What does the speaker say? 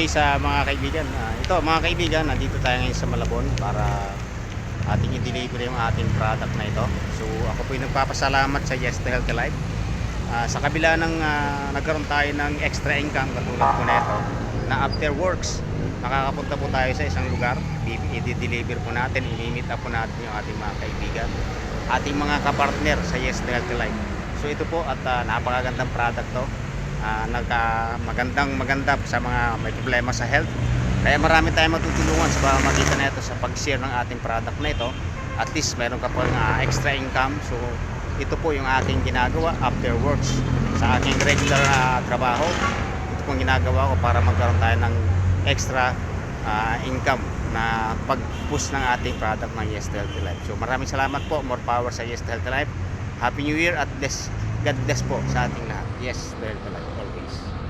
day sa mga kaibigan. Ito mga kaibigan, nandito tayo ngayon sa Malabon para ating i-deliver yung ating product na ito. So ako po yung nagpapasalamat sa Yes to Healthy Life. Sa kabila ng nagkaroon tayo ng extra income katulad po na ito, na after works, makakapunta po tayo sa isang lugar, i-deliver po natin, i-meet up po natin yung ating mga kaibigan, ating mga kapartner sa Yes to Healthy Life. So ito po at napakagandang product to. Maganda sa mga may problema sa health. Kaya marami tayong matutulungan sa pamamagitan na ito sa pag-share ng ating product na ito. At least meron ka po extra income. So ito po yung aking ginagawa after works sa aking regular trabaho. Ito pong ginagawa ko para magkaroon tayo ng extra income na pag-push ng ating product ng Yes to Healthy Life. So maraming salamat po. More power sa Yes to Healthy Life. Happy New Year at God bless po sa ating lahat. Yes to Healthy Life.